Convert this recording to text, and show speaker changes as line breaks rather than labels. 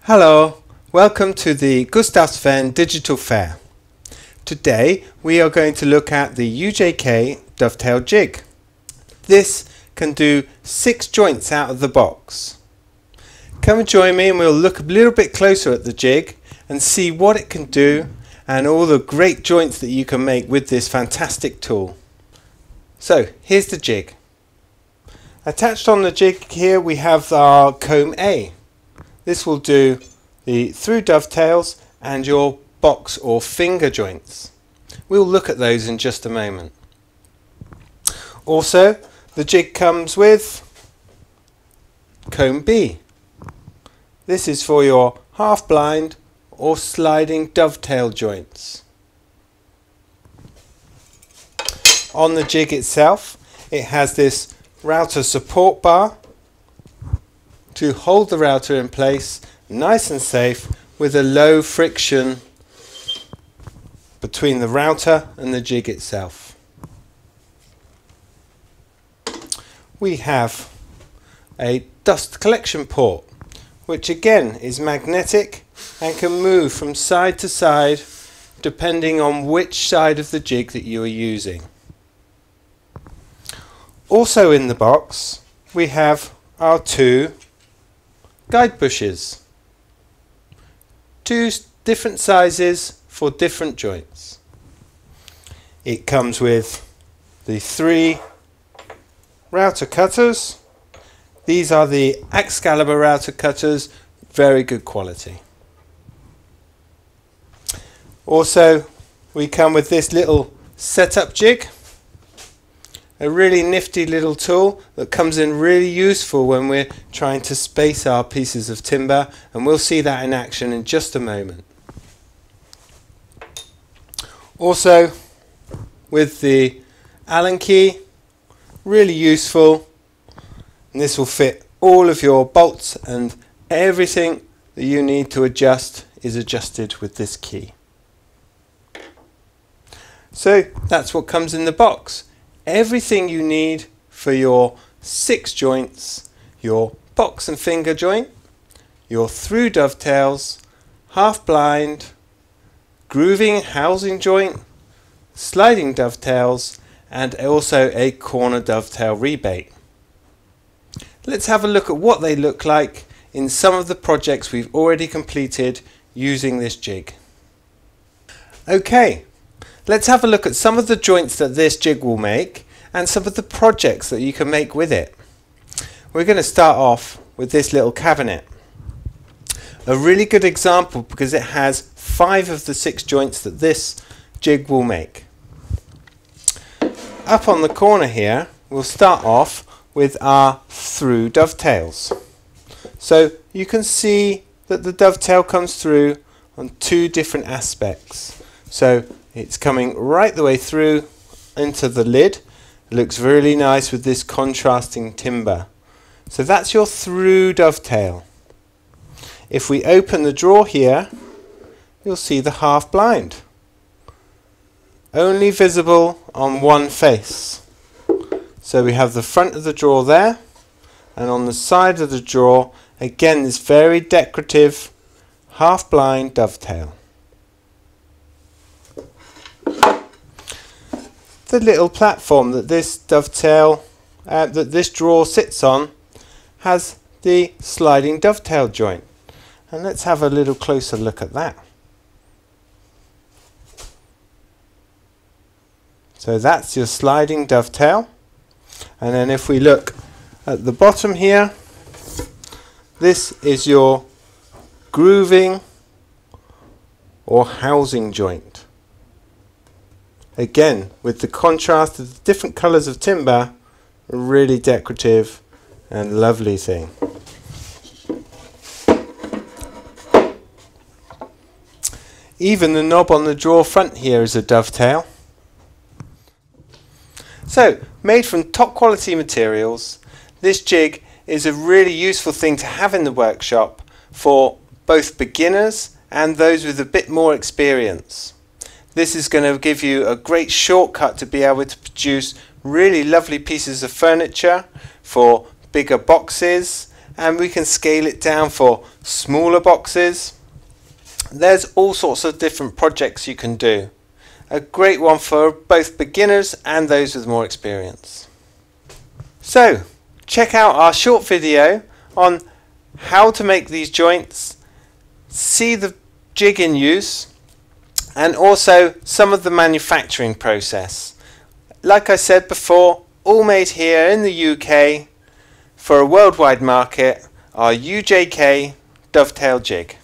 Hello, welcome to the Gustavsen Digital Fair. Today we are going to look at the UJK dovetail jig. This can do 6 joints out of the box. Come and join me and we'll look a little bit closer at the jig and see what it can do and all the great joints that you can make with this fantastic tool. So here's the jig. Attached on the jig here we have our comb A. This will do the through dovetails and your box or finger joints. We'll look at those in just a moment. Also, the jig comes with comb B. This is for your half blind or sliding dovetail joints. On the jig itself, it has this router support bar to hold the router in place nice and safe with a low friction between the router and the jig itself. We have a dust collection port, which again is magnetic and can move from side to side depending on which side of the jig that you are using. Also in the box we have our 2 guide bushes, 2 different sizes for different joints. It comes with the 3 router cutters. These are the Axminster router cutters, very good quality. Also we come with this little setup jig, a really nifty little tool that comes in really useful when we're trying to space our pieces of timber, and we'll see that in action in just a moment. Also with the Allen key, really useful, and this will fit all of your bolts, and everything that you need to adjust is adjusted with this key. So that's what comes in the box. Everything you need for your 6 joints, your box and finger joint, your through dovetails, half blind, grooving housing joint, sliding dovetails, and also a corner dovetail rebate. Let's have a look at what they look like in some of the projects we've already completed using this jig. Okay. Let's have a look at some of the joints that this jig will make and some of the projects that you can make with it. We're going to start off with this little cabinet. A really good example because it has 5 of the 6 joints that this jig will make. Up on the corner here we'll start off with our through dovetails. So you can see that the dovetail comes through on 2 different aspects. So it's coming right the way through into the lid. It looks really nice with this contrasting timber. So that's your through dovetail. If we open the drawer here, you'll see the half blind. Only visible on one face. So we have the front of the drawer there, and on the side of the drawer, again this very decorative half blind dovetail. The little platform that this dovetail, that this drawer sits on, has the sliding dovetail joint, and let's have a little closer look at that. So that's your sliding dovetail, and then if we look at the bottom here, this is your grooving or housing joint. Again, with the contrast of the different colours of timber, a really decorative and lovely thing. Even the knob on the drawer front here is a dovetail. So, made from top quality materials, this jig is a really useful thing to have in the workshop for both beginners and those with a bit more experience. This is going to give you a great shortcut to be able to produce really lovely pieces of furniture for bigger boxes and we can scale it down for smaller boxes. There's all sorts of different projects you can do. A great one for both beginners and those with more experience. So check out our short video on how to make these joints, see the jig in use, and also some of the manufacturing process. Like I said before, all made here in the UK for a worldwide market, our UJK dovetail jig.